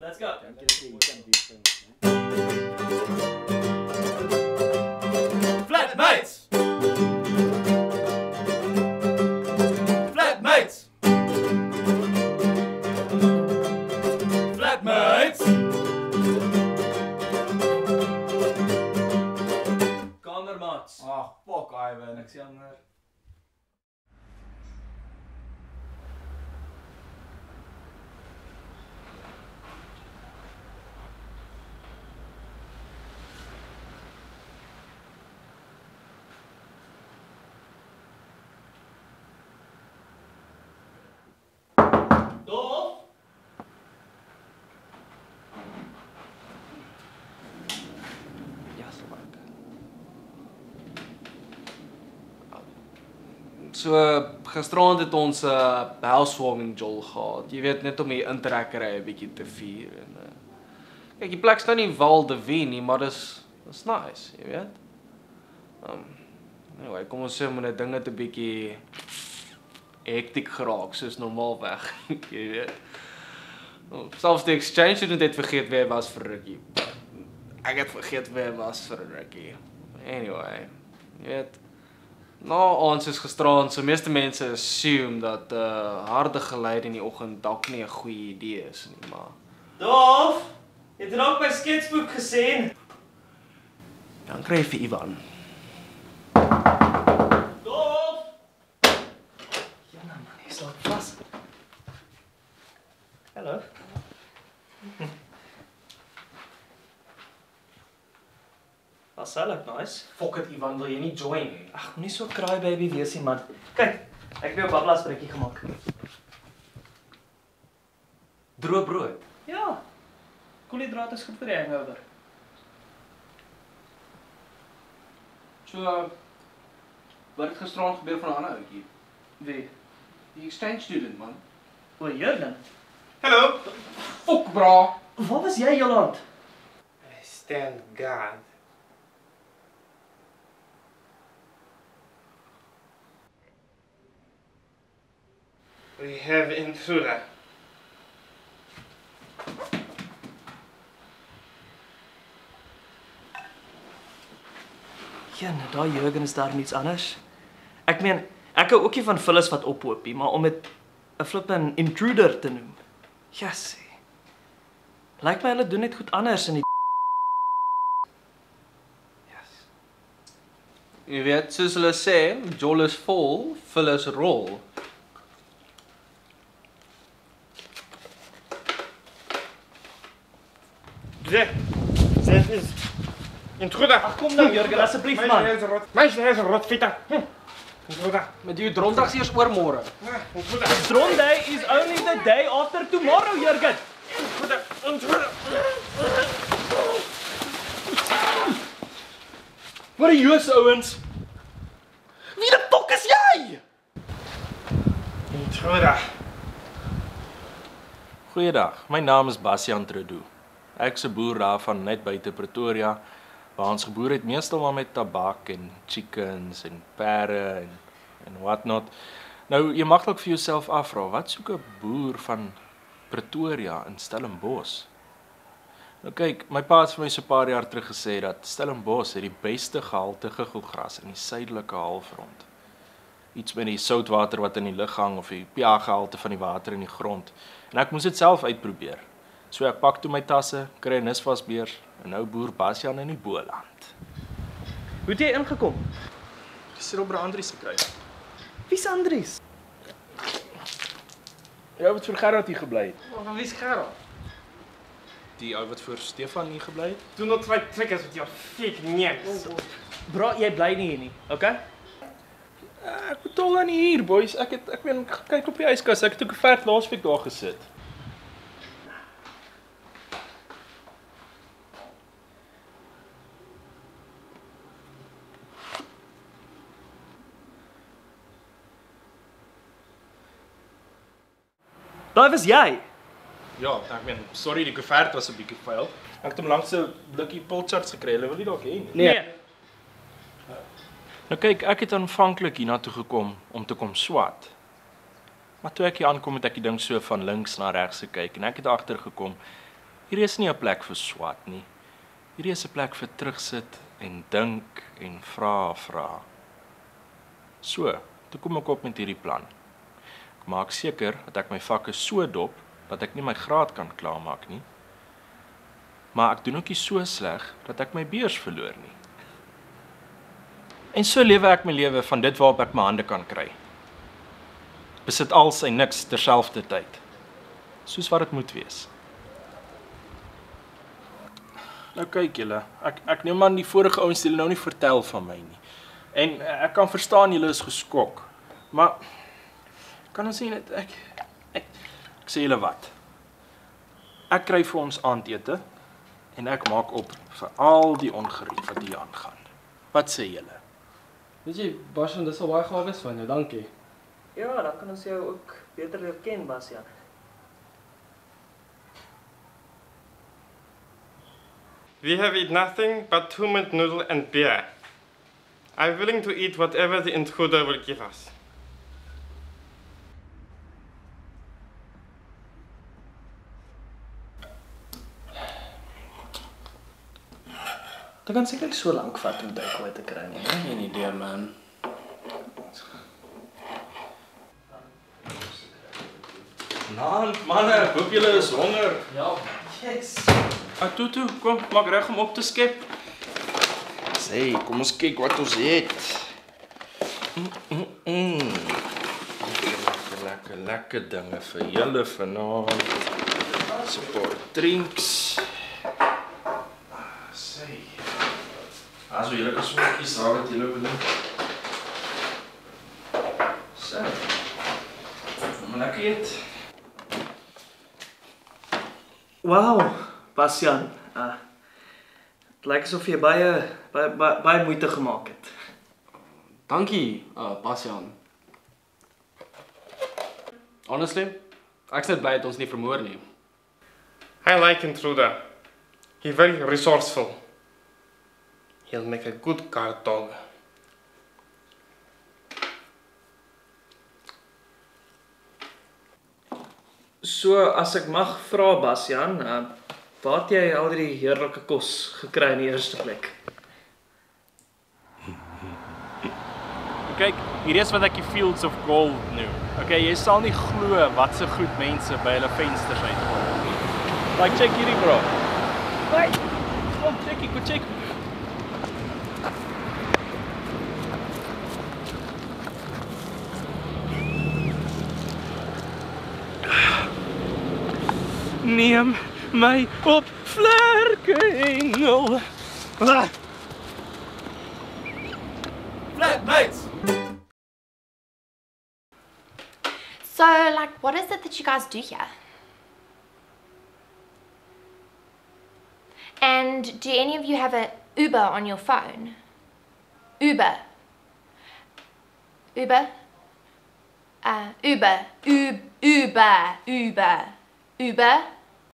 Let's go. Flatmates! Flatmates! Flatmates! Kamermaats. Ag, fuck Ivan, niks jammer. Dolf? Ja, so gisterand het ons 'n housewarming jol gehad. Jy weet, net om die intrekkery 'n bietjie te vier en kyk, die plek's nou nie Waldewie nie, maar dis nice, jy weet. Anyway, kom ons sê moet dinge 'n bietjie hektiek geraak soos normaalweg, jy weet. Selfs die exchange student het vergeet wie hy was vir Regie. Ek het vergeet wie hy was vir Regie. Anyway, jy weet. Ons is gisteraan, so meeste mense assume dat harde geluid in die oggend dalk nie 'n goeie idee is nie, maar Dolf? Jy het ook my sketsboek gesien. dan kry jy vir Ivan. Dolf! Ja man, jy slaap vas. Hallo. Was sal nice. Fuck it, Ivan, wil jy nie join nie? Ag, moenie so kraai baby wees nie man. Kyk, ek het jou bablasbrekkie gemaak. Droë brood. Ja. Koolhidrate is goed vir die hangover. So, wat het gisteraan gebeur van 'n ander ouetjie? Wie? Die exchange student, man. O, Jurgen. Hallo. Fuck, bra. Waar was jy, Joland? I stand guard. We have intruder. Ja, nou daai Jurgen is daar niets anders. Ek meen, ek hou ook nie van vullis wat ophoopie, maar om dit 'n flippin intruder te noem. Jassie. Lyk my hulle doen dit goed anders in die Jy weet, soos hulle sê, jol is vol, vullis rol. Dit is intruder. Ag kom nou Jurgen, asseblief man. Meisie, hy is 'n rotfitter. Intruder. Met jou drondags eers oor môre. Intruder. Drone day is only the day after tomorrow, Jurgen. Intruder. Intruder. Wat 'n joos ouens. Wie die fok is jy? Intruder. Goeiedag, my naam is Basjan. Ek's 'n boer daarvan net buite Pretoria, waar ons geboer het meestal maar met tabak en chickens en perde en what not. Nou, jy mag dalk vir jouself afvra, wat soek 'n boer van Pretoria in Stellenbosch? Nou kyk, my pa het vir my so 'n paar jaar terug gesê dat Stellenbosch het die beste gehalte guggelgras in die suidelike halfrond. Iets met die soutwater wat in die lug hang of die pH-gehalte van die water in die grond. En ek moes dit self uitprobeer. So ek pak toe my tasse, kry 'n nisvasbeurs en nou boer Basjan in die Boland. Hoe het jy ingekom? Dis hier op Andries gekry. Wie's Andries? Ja, wat vir Gerard hier gebly het. Van wie is Gerard? Die ou wat voor Stefan hier gebly het. Doen nog 2 triggers met jou fake names. Bro, jy bly nie hier nie, okay? Ek betaal dan nie hier, boys. Ek kyk op die yskas. Ek het ook 'n vert laasweek daar gesit. Daai was jy. Ja, sorry, die koevert was 'n bietjie vuil. Ek het hom langs 'n blikkie Pulsars gekry. Hulle wil nie dalk hê nie. Nee. Nou kyk, ek het aanvanklik hiernatoe gekom om te kom swat. Maar toe ek hier aankom het ek die ding so van links na regs gekyk en ek het agtergekom Hierdie is nie 'n plek vir swat nie. Hierdie is 'n plek vir terugsit en dink en vra. So, toe kom ek op met hierdie plan. Ek maak seker dat ek my vakke so dop dat ek nie my graad kan klaarmaak nie. Maar ek doen ook nie so sleg dat ek my beurs verloor nie. En so lewe ek my lewe van dit waarop ek my hande kan kry. Besit als en niks terselfdertyd. Soos wat dit moet wees. Nou kyk julle, ek neem aan die vorige ouens het julle nou nie vertel van my nie. En ek kan verstaan julle is geskok. Maar kan ons sê net ek sê julle wat. Ek kry vir ons aandete en ek maak op vir al die ongerief wat hier aangaan. Wat sê julle? Weet jy, Basjan, dis al baie gawes van jou, dankie. Ja, dan kan ons jou ook beter leer ken, Basjan. We have eaten nothing but 2-minute noodle and beer. I'm willing to eat whatever the intruder will give us. Dit kan seker so lank vat om duikkooi te kry nie. Geen idee, man. Manne, ek hoop julle is honger. Ja. Yes. Toe, kom, maak reg om op te skep. Sê, kom ons kyk wat ons het. Lekker dinge vir julle vanaand. So 'n paar drinks. Sê. Also julle kan sommer kies wat julle wil doen. So. Maar lekker eet. Wow, Basjan. Het lyk asof jy baie moeite gemaak het. Dankie, Basjan. Honestly, ek is net bly dat ons nie vermoor nie. I like intruder. He's very resourceful. He'll make a good guard dog. So, as ek mag vra, Basjan, waar het jy al die heerlike kos gekry in die eerste plek? Kyk, hier is wat ek die fields of gold noem. Okay, jy sal nie glo wat se goed mense by hulle vensters uitkom. Like, check hierdie bro. Hey, kom check. Neem my op vlerke engel. Flatmates! So, like, what is it that you guys do here? And do any of you have a Uber on your phone? Uber. Uber? Uber. Uber.